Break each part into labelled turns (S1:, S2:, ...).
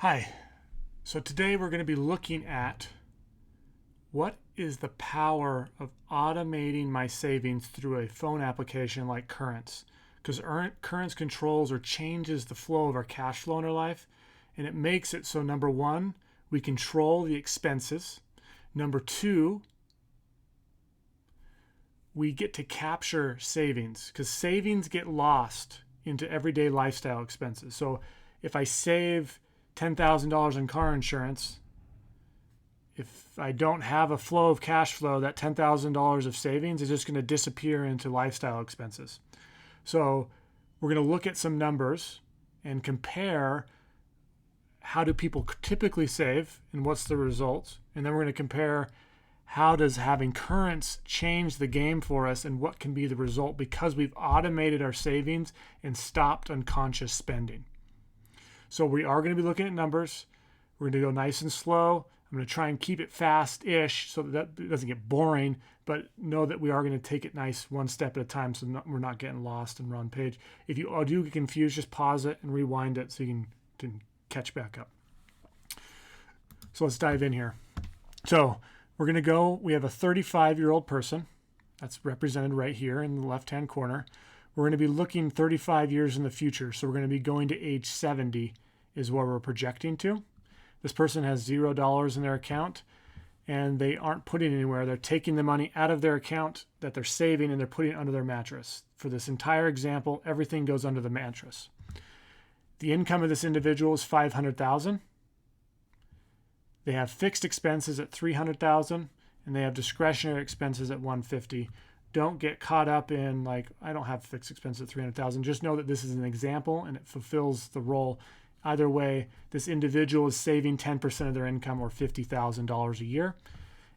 S1: Hi. So today we're going to be looking at what is the power of automating my savings through a phone application like Currence. Because Currence controls or changes the flow of our cash flow in our life, and it makes it so number one, we control the expenses. Number two, we get to capture savings because savings get lost into everyday lifestyle expenses. So if I save $10,000 in car insurance, if I don't have a flow of cash flow, that $10,000 of savings is just going to disappear into lifestyle expenses. So we're going to look at some numbers and compare how do people typically save and what's the results. And then we're going to compare how does having Currence change the game for us and what can be the result because we've automated our savings and stopped unconscious spending. So we are going to be looking at numbers. We're going to go nice and slow. I'm going to try and keep it fast-ish so that it doesn't get boring, but know that we are going to take it nice one step at a time so we're not getting lost and we're on page. If you do get confused, just pause it and rewind it so you can catch back up. So let's dive in here. So we're going to go, we have a 35-year-old person. That's represented right here in the left-hand corner. We're going to be looking 35 years in the future. So we're going to be going to age 70 is where we're projecting to. This person has $0 in their account and they aren't putting it anywhere. They're taking the money out of their account that they're saving and they're putting it under their mattress. For this entire example, everything goes under the mattress. The income of this individual is $500,000. They have fixed expenses at $300,000 and they have discretionary expenses at $150,000. Don't get caught up in like, I don't have fixed expenses at $300,000. Just know that this is an example and it fulfills the role. Either way, this individual is saving 10% of their income or $50,000 a year.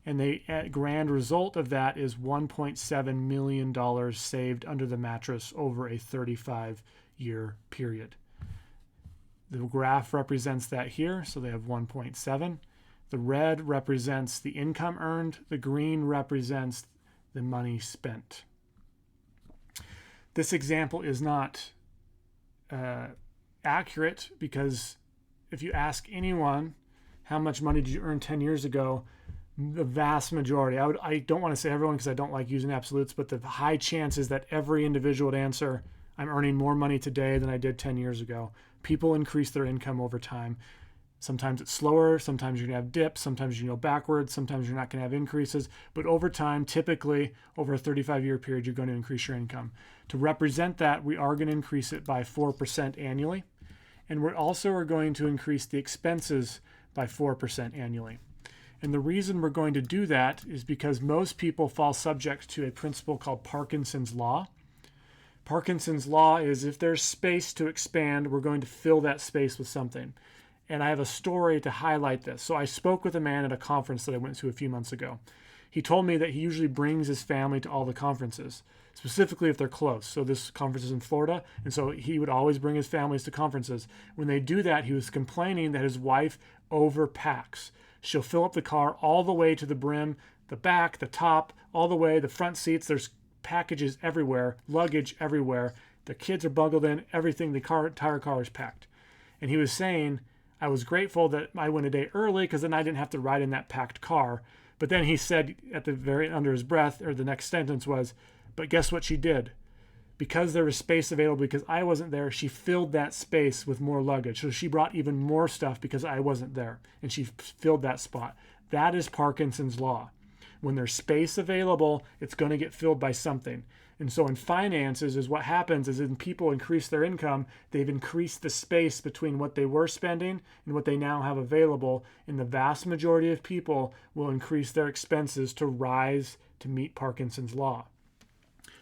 S1: And the grand result of that is $1.7 million saved under the mattress over a 35-year period. The graph represents that here, so they have 1.7. The red represents the income earned. The green represents the money spent. This example is not accurate because if you ask anyone how much money did you earn 10 years ago, the vast majority, I don't want to say everyone because I don't like using absolutes, but the high chance is that every individual would answer, I'm earning more money today than I did 10 years ago. People increase their income over time. Sometimes it's slower, sometimes you're going to have dips, sometimes you go backwards, sometimes you're not going to have increases. But over time, typically over a 35-year period, you're going to increase your income. To represent that, we are going to increase it by 4% annually. And we also are going to increase the expenses by 4% annually. And the reason we're going to do that is because most people fall subject to a principle called Parkinson's law. Parkinson's law is if there's space to expand, we're going to fill that space with something. And I have a story to highlight this. So I spoke with a man at a conference that I went to a few months ago. He told me that he usually brings his family to all the conferences, specifically if they're close. So this conference is in Florida, and so he would always bring his families to conferences. When they do that, he was complaining that his wife overpacks. She'll fill up the car all the way to the brim, the back, the top, all the way, the front seats. There's packages everywhere, luggage everywhere. The kids are bundled in, everything, the entire car is packed. And he was saying, I was grateful that I went a day early because then I didn't have to ride in that packed car. But then he said at the very under his breath, or the next sentence was, but guess what she did? Because there was space available because I wasn't there, she filled that space with more luggage. So she brought even more stuff because I wasn't there and she filled that spot. That is Parkinson's law. When there's space available, it's going to get filled by something. And so in finances is what happens is when people increase their income, they've increased the space between what they were spending and what they now have available. And the vast majority of people will increase their expenses to rise to meet Parkinson's law.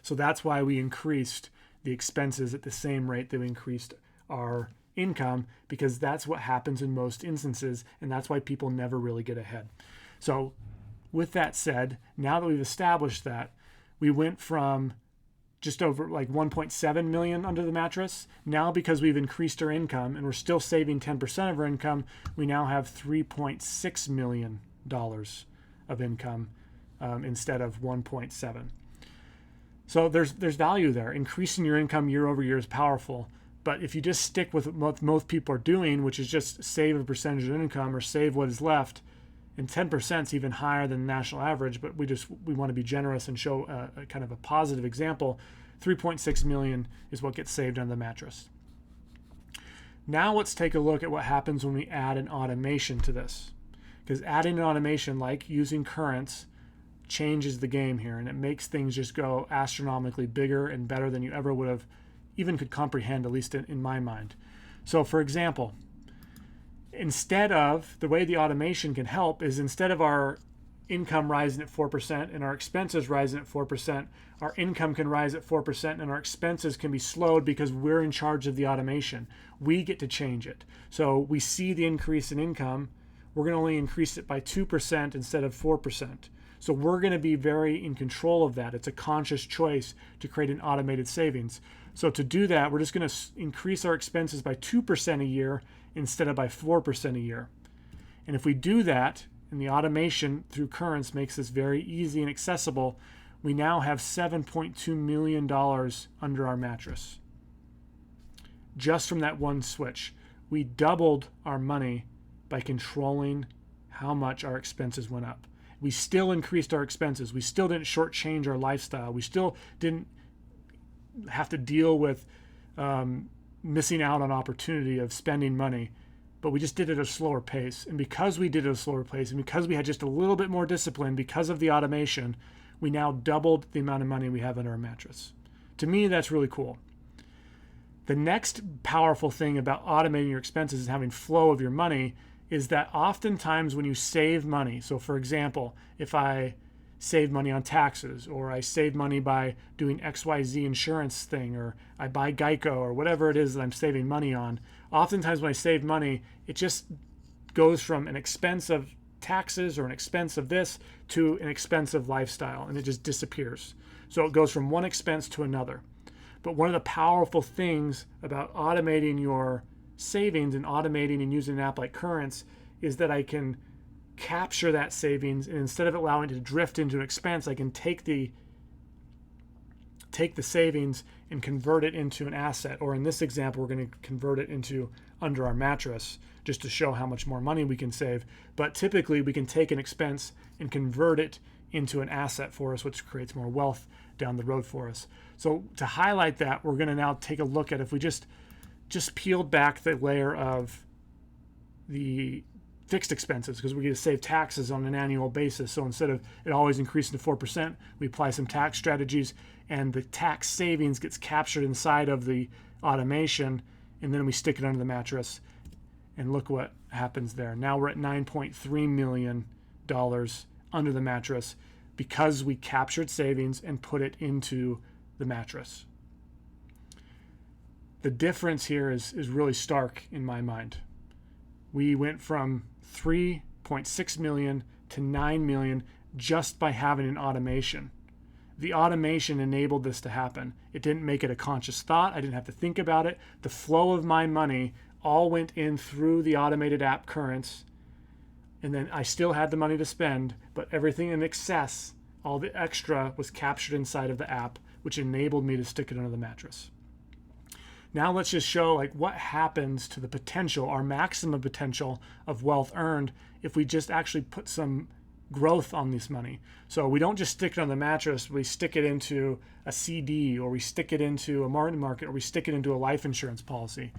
S1: So that's why we increased the expenses at the same rate that we increased our income, because that's what happens in most instances. And that's why people never really get ahead. So with that said, now that we've established that, we went from just over like 1.7 million under the mattress. Now, because we've increased our income and we're still saving 10% of our income, we now have $3.6 million of income instead of 1.7. So there's value there. Increasing your income year over year is powerful, But if you just stick with what most people are doing, which is just save a percentage of income or save what is left, and 10% is even higher than the national average, but we want to be generous and show a kind of a positive example. 3.6 million is what gets saved on the mattress. Now let's take a look at what happens when we add an automation to this. Because adding an automation like using Currence changes the game here, and it makes things just go astronomically bigger and better than you ever would have even could comprehend, at least in my mind. So for example, instead of, the way the automation can help is instead of our income rising at 4% and our expenses rising at 4%, our income can rise at 4% and our expenses can be slowed because we're in charge of the automation. We get to change it. So we see the increase in income, we're going to only increase it by 2% instead of 4%. So we're going to be very in control of that. It's a conscious choice to create an automated savings. So to do that, we're just going to increase our expenses by 2% a year instead of by 4% a year. And if we do that, and the automation through Currence makes this very easy and accessible, we now have $7.2 million under our mattress. Just from that one switch. We doubled our money by controlling how much our expenses went up. We still increased our expenses. We still didn't shortchange our lifestyle. We still didn't have to deal with missing out on opportunity of spending money, but we just did it at a slower pace. And because we did it at a slower pace, and because we had just a little bit more discipline because of the automation, we now doubled the amount of money we have under our mattress. To me, that's really cool. The next powerful thing about automating your expenses and having flow of your money is that oftentimes when you save money, so for example, if I save money on taxes, or I save money by doing XYZ insurance thing, or I buy Geico, or whatever it is that I'm saving money on, oftentimes when I save money, it just goes from an expense of taxes or an expense of this to an expense of lifestyle, and it just disappears. So it goes from one expense to another. But one of the powerful things about automating your savings and automating and using an app like Currence is that I can capture that savings, and instead of allowing it to drift into an expense, I can take the savings and convert it into an asset. Or in this example, we're going to convert it into under our mattress just to show how much more money we can save. But typically we can take an expense and convert it into an asset for us, which creates more wealth down the road for us. So to highlight that, we're going to now take a look at if we just peeled back the layer of the fixed expenses, because we get to save taxes on an annual basis. So instead of it always increasing to 4%, we apply some tax strategies, and the tax savings gets captured inside of the automation, and then we stick it under the mattress, and look what happens there. Now we're at $9.3 million under the mattress because we captured savings and put it into the mattress. The difference here is really stark in my mind. We went from 3.6 million to 9 million just by having an automation. The automation enabled this to happen. It didn't make it a conscious thought. I didn't have to think about it. The flow of my money all went in through the automated app Currence, and then I still had the money to spend, but everything in excess, all the extra, was captured inside of the app, which enabled me to stick it under the mattress. Now let's just show like what happens to the potential, our maximum potential of wealth earned, if we just actually put some growth on this money. So we don't just stick it on the mattress, we stick it into a CD, or we stick it into a market, or we stick it into a life insurance policy.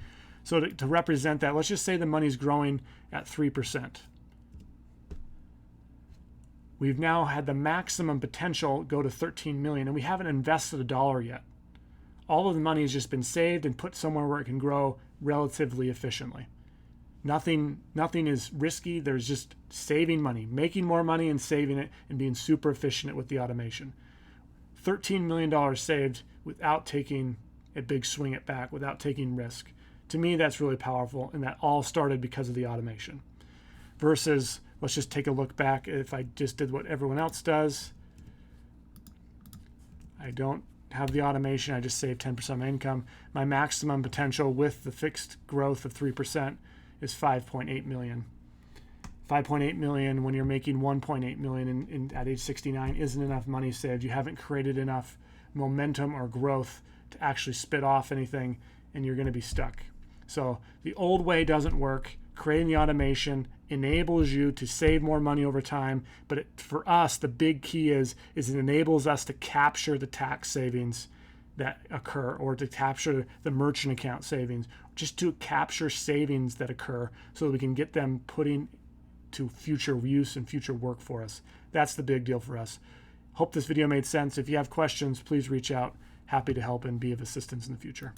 S1: So to represent that, let's just say the money's growing at 3%. We've now had the maximum potential go to 13 million, and we haven't invested $1 yet. All of the money has just been saved and put somewhere where it can grow relatively efficiently. Nothing is risky. There's just saving money, making more money and saving it, and being super efficient with the automation. $13 million saved without taking a big swing it back, without taking risk. To me, that's really powerful, and that all started because of the automation. Versus, let's just take a look back. If I just did what everyone else does, I don't have the automation, I just saved 10% of my income. My maximum potential with the fixed growth of 3% is 5.8 million. 5.8 million when you're making 1.8 million at age 69 isn't enough money saved. You haven't created enough momentum or growth to actually spit off anything and you're going to be stuck. So the old way doesn't work. Creating the automation enables you to save more money over time, but for us, the big key is it enables us to capture the tax savings that occur, or to capture the merchant account savings, just to capture savings that occur so that we can get them putting to future use and future work for us. That's the big deal for us. Hope this video made sense. If you have questions, please reach out. Happy to help and be of assistance in the future.